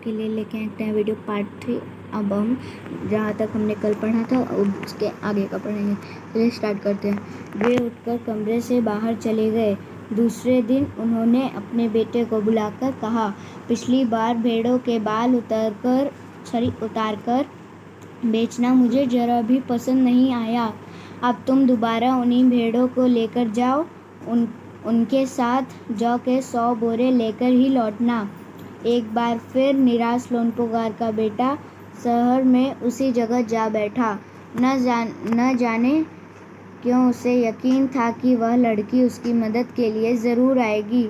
आपके लिए लेके आए हैं वीडियो पार्ट 3। अब हम जहाँ तक हमने कल पढ़ा था उसके आगे का पढ़ेंगे। चलिए स्टार्ट करते हैं। वे उठकर कमरे से बाहर चले गए। दूसरे दिन उन्होंने अपने बेटे को बुलाकर कहा, पिछली बार भेड़ों के बाल उतारकर बेचना मुझे जरा भी पसंद नहीं आया। अब तुम दोबारा उन्हीं भेड़ों को लेकर जाओ। उनके साथ जौ के 100 बोरे लेकर ही लौटना। एक बार फिर निराश लोनपोगार का बेटा शहर में उसी जगह जा बैठा। न जाने क्यों उसे यकीन था कि वह लड़की उसकी मदद के लिए ज़रूर आएगी,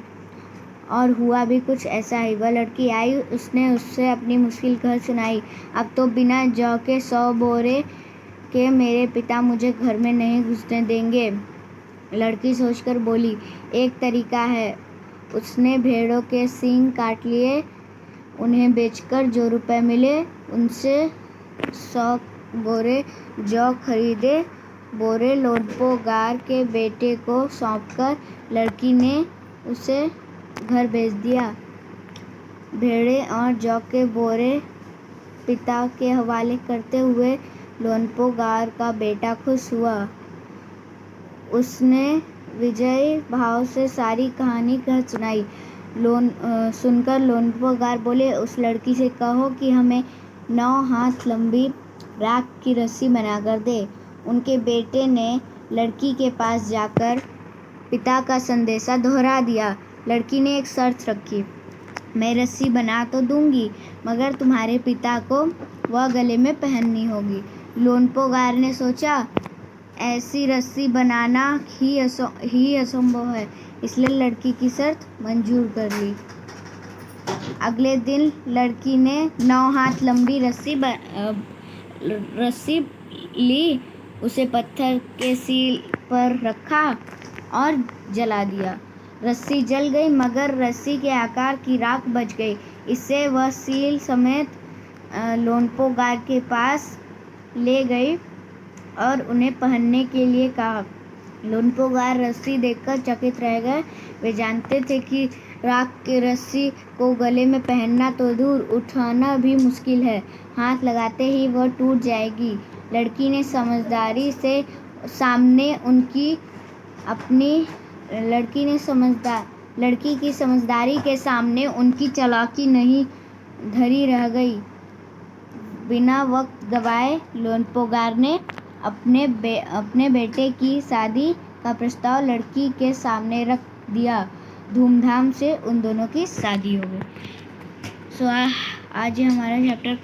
और हुआ भी कुछ ऐसा ही। वह लड़की आई, उसने उससे अपनी मुश्किल कह सुनाई। अब तो बिना जौ के 100 बोरे के मेरे पिता मुझे घर में नहीं घुसने देंगे। लड़की सोचकर बोली, एक तरीका है। उसने भेड़ों के सींग काट लिए। उन्हें बेचकर जो रुपए मिले उनसे 100 बोरे जौ खरीदे। बोरे लोनपोगार के बेटे को सौंपकर लड़की ने उसे घर भेज दिया। भेड़ें और जौ के बोरे पिता के हवाले करते हुए लोनपोगार का बेटा खुश हुआ। उसने विजयी भाव से सारी कहानी कह सुनाई। सुनकर लोनपोगार बोले, उस लड़की से कहो कि हमें 9 हाथ लंबी राख की रस्सी बनाकर दे। उनके बेटे ने लड़की के पास जाकर पिता का संदेशा दोहरा दिया। लड़की ने एक शर्त रखी, मैं रस्सी बना तो दूंगी, मगर तुम्हारे पिता को वह गले में पहननी होगी। लोनपोगार ने सोचा, ऐसी रस्सी बनाना ही असंभव है, इसलिए लड़की की शर्त मंजूर कर ली। अगले दिन लड़की ने 9 हाथ लंबी रस्सी ली, उसे पत्थर के सील पर रखा और जला दिया। रस्सी जल गई, मगर रस्सी के आकार की राख बच गई। इससे वह सील समेत लोनपोगार के पास ले गई और उन्हें पहनने के लिए कहा। लोनपोगार रस्सी देखकर चकित रह गए। वे जानते थे कि राख की रस्सी को गले में पहनना तो दूर, उठाना भी मुश्किल है। हाथ लगाते ही वह टूट जाएगी। लड़की की समझदारी के सामने उनकी चालाकी नहीं धरी रह गई। बिना वक्त गवाए लोनपोगार ने अपने बेटे की शादी का प्रस्ताव लड़की के सामने रख दिया। धूमधाम से उन दोनों की शादी हो गई। आज हमारा चैप्टर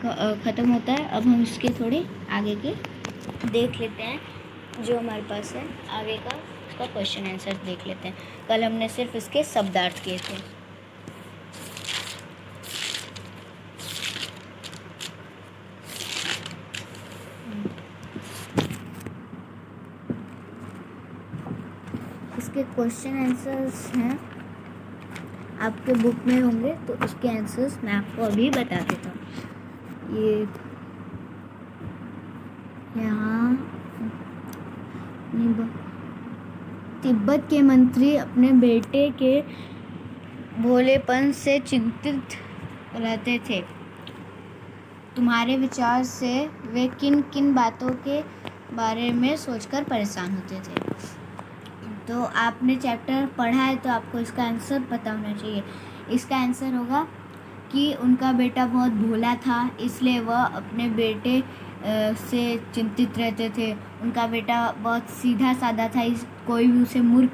ख़त्म होता है। अब हम इसके थोड़े आगे के देख लेते हैं, जो हमारे पास है आगे का उसका क्वेश्चन आंसर देख लेते हैं। कल हमने सिर्फ इसके शब्दार्थ किए थे। इसके क्वेश्चन आंसर्स हैं, आपके बुक में होंगे, तो उसके आंसर्स मैं आपको अभी बता देता हूँ। ये यहाँ तिब्बत के मंत्री अपने बेटे के भोलेपन से चिंतित रहते थे। तुम्हारे विचार से वे किन किन बातों के बारे में सोचकर परेशान होते थे? तो आपने चैप्टर पढ़ा है तो आपको इसका आंसर पता होना चाहिए। इसका आंसर होगा कि उनका बेटा बहुत भोला था, इसलिए वह अपने बेटे से चिंतित रहते थे। उनका बेटा बहुत सीधा साधा था, कोई भी उसे मूर्ख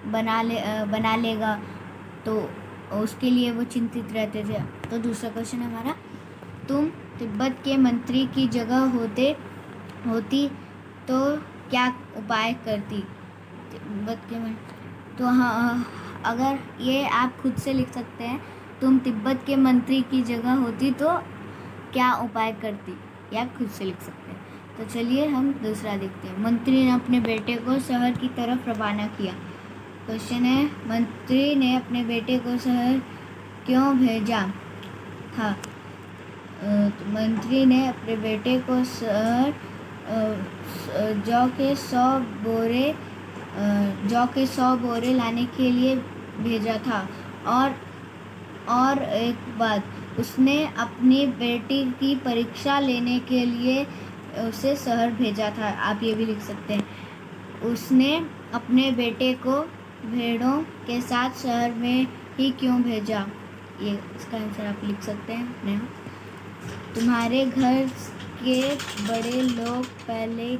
बना लेगा, तो उसके लिए वो चिंतित रहते थे। तो दूसरा क्वेश्चन हमारा, तुम तिब्बत के मंत्री की जगह होती तो क्या उपाय करती? तिब्बत के तो हाँ, अगर ये आप खुद से लिख सकते हैं, तुम तिब्बत के मंत्री की जगह होती तो क्या उपाय करती, ये आप खुद से लिख सकते हैं। तो चलिए हम दूसरा देखते हैं। मंत्री ने अपने बेटे को शहर की तरफ रवाना किया। क्वेश्चन है, मंत्री ने अपने बेटे को शहर क्यों भेजा था? मंत्री ने अपने बेटे को शहर जौ के 100 बोरे लाने के लिए भेजा था, और और एक बात, उसने अपनी बेटी की परीक्षा लेने के लिए उसे शहर भेजा था। आप ये भी लिख सकते हैं, उसने अपने बेटे को भेड़ों के साथ शहर में ही क्यों भेजा। ये इसका आंसर आप लिख सकते हैं अपने आप। तुम्हारे घर के बड़े लोग पहले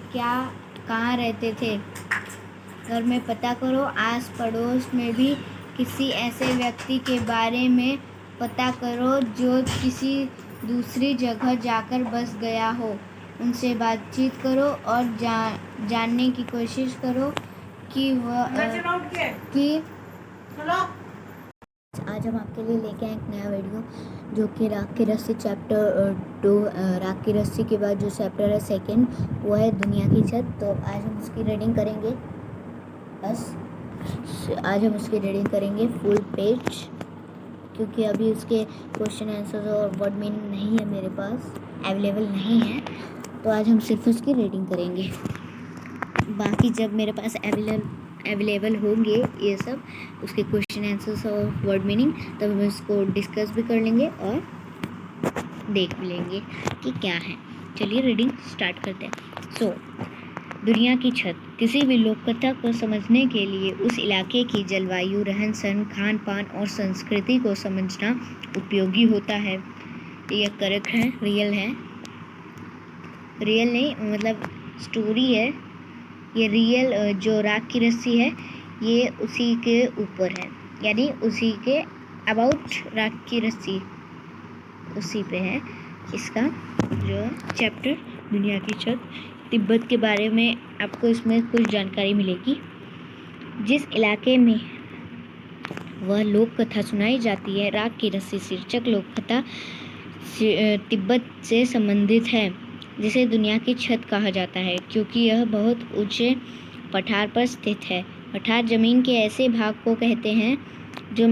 कहाँ रहते थे? घर में पता करो। आस पड़ोस में भी किसी ऐसे व्यक्ति के बारे में पता करो जो किसी दूसरी जगह जाकर बस गया हो। उनसे बातचीत करो और जानने की कोशिश करो कि आज हम आपके लिए लेके आए एक नया वीडियो, जो कि राख की रस्सी चैप्टर 2। राख की रस्सी के बाद जो चैप्टर है सेकंड, वो है दुनिया की छत। तो आज हम उसकी रीडिंग करेंगे। आज हम उसकी रीडिंग करेंगे फुल पेज, क्योंकि अभी उसके क्वेश्चन आंसर और वर्ड मीनिंग नहीं है मेरे पास, अवेलेबल नहीं है। तो आज हम सिर्फ उसकी रीडिंग करेंगे। बाकी जब मेरे पास अवेलेबल होंगे ये सब, उसके क्वेश्चन आंसर्स और वर्ड मीनिंग, तब हम इसको डिस्कस भी कर लेंगे और देख भी लेंगे कि क्या है। चलिए रीडिंग स्टार्ट करते हैं। दुनिया की छत। किसी भी लोककथा को समझने के लिए उस इलाके की जलवायु, रहन सहन, खान पान और संस्कृति को समझना उपयोगी होता है। ये करेक्ट है, रियल नहीं, मतलब स्टोरी है ये। रियल जो राख की रस्सी है ये उसी के ऊपर है, यानी उसी के अबाउट राख की रस्सी उसी पे है इसका जो चैप्टर दुनिया की छत। तिब्बत के बारे में आपको इसमें कुछ जानकारी मिलेगी। जिस इलाके में वह लोक कथा सुनाई जाती है, राख की रस्सी शीर्षक लोक कथा तिब्बत से संबंधित है, जिसे दुनिया की छत कहा जाता है क्योंकि यह बहुत ऊंचे पठार पर स्थित है। पठार जमीन के ऐसे भाग को कहते हैं जो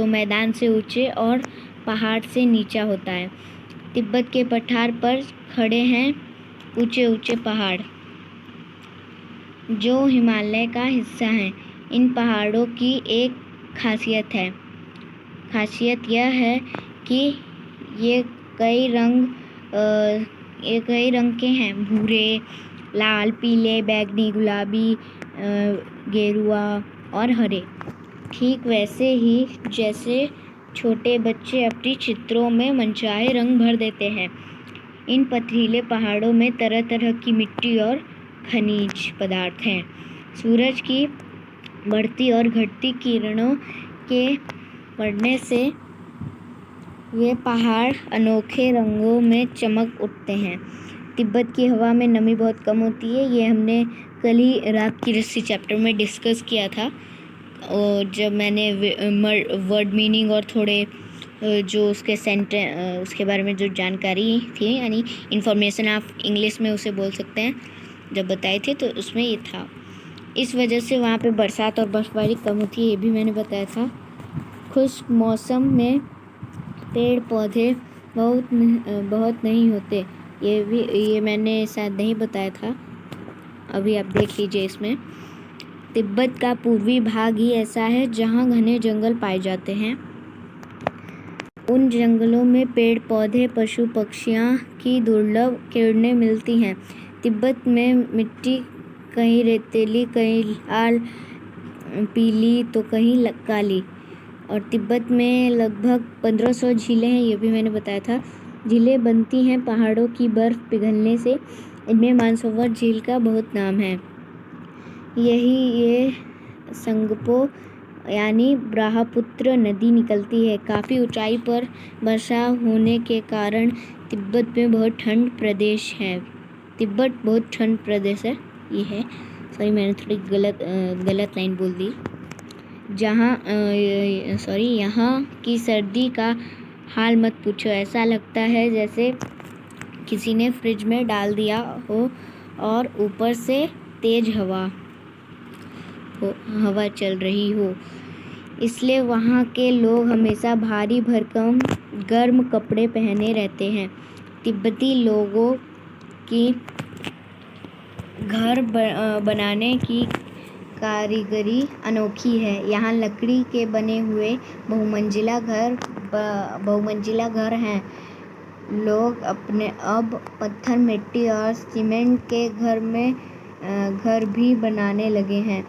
मैदान से ऊंचे और पहाड़ से नीचा होता है। तिब्बत के पठार पर खड़े हैं ऊंचे ऊंचे पहाड़ जो हिमालय का हिस्सा हैं। इन पहाड़ों की एक खासियत यह है कि ये कई रंग के हैं, भूरे, लाल, पीले, बैंगनी, गुलाबी, गेरुआ और हरे। ठीक वैसे ही जैसे छोटे बच्चे अपने चित्रों में मनचाहे रंग भर देते हैं। इन पथरीले पहाड़ों में तरह तरह की मिट्टी और खनिज पदार्थ हैं। सूरज की बढ़ती और घटती किरणों के पड़ने से ये पहाड़ अनोखे रंगों में चमक उठते हैं। तिब्बत की हवा में नमी बहुत कम होती है। ये हमने कल ही राख की रस्सी चैप्टर में डिस्कस किया था, और जब मैंने वर्ड मीनिंग और थोड़े जो उसके बारे में जो जानकारी थी, यानी इन्फॉर्मेशन आप इंग्लिश में उसे बोल सकते हैं, जब बताए थे तो उसमें ये था। इस वजह से वहाँ पे बरसात और बर्फबारी कम होती है, ये भी मैंने बताया था। खुश्क मौसम में पेड़ पौधे बहुत नहीं होते, ये मैंने शायद नहीं बताया था, अभी आप देख लीजिए इसमें। तिब्बत का पूर्वी भाग ही ऐसा है जहाँ घने जंगल पाए जाते हैं। उन जंगलों में पेड़ पौधे, पशु पक्षियाँ की दुर्लभ किरणें मिलती हैं। तिब्बत में मिट्टी कहीं रेतीली, कहीं लाल पीली तो कहीं काली। और तिब्बत में लगभग 1500 झीलें हैं, ये भी मैंने बताया था। झीलें बनती हैं पहाड़ों की बर्फ़ पिघलने से। इनमें मानसरोवर झील का बहुत नाम है। ये संगपो यानी ब्रह्मपुत्र नदी निकलती है। काफ़ी ऊंचाई पर वर्षा होने के कारण तिब्बत में बहुत ठंड प्रदेश है। तिब्बत बहुत ठंड प्रदेश है, ये है। सॉरी, मैंने थोड़ी गलत लाइन बोल दी। यहाँ की सर्दी का हाल मत पूछो। ऐसा लगता है जैसे किसी ने फ्रिज में डाल दिया हो और ऊपर से तेज हवा चल रही हो। इसलिए वहाँ के लोग हमेशा भारी भरकम गर्म कपड़े पहने रहते हैं। तिब्बती लोगों की घर बनाने की कारीगरी अनोखी है। यहाँ लकड़ी के बने हुए बहुमंजिला घर हैं। लोग अब पत्थर, मिट्टी और सीमेंट के घर भी बनाने लगे हैं।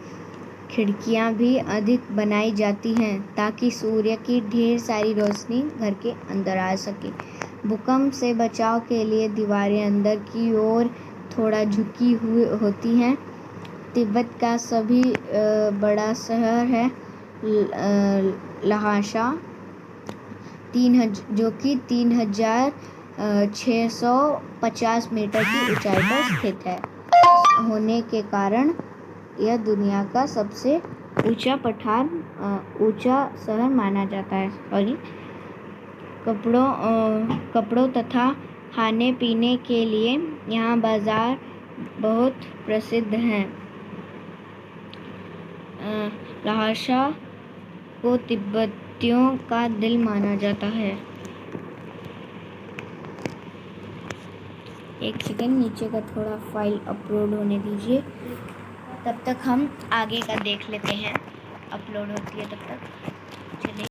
खिड़कियाँ भी अधिक बनाई जाती हैं ताकि सूर्य की ढेर सारी रोशनी घर के अंदर आ सके। भूकंप से बचाव के लिए दीवारें अंदर की ओर थोड़ा झुकी हुई होती हैं। तिब्बत का सभी बड़ा शहर है ल्हासा, जो कि 3650 मीटर की ऊंचाई पर स्थित है होने के कारण यह दुनिया का सबसे ऊंचा शहर माना जाता है। कपड़ों तथा खाने पीने के लिए यहाँ बाजार बहुत प्रसिद्ध हैं। ल्हासा को तिब्बतियों का दिल माना जाता है। एक सेकंड, नीचे का थोड़ा फाइल अपलोड होने दीजिए, तब तक हम आगे का देख लेते हैं। अपलोड होती है तब तक चलिए।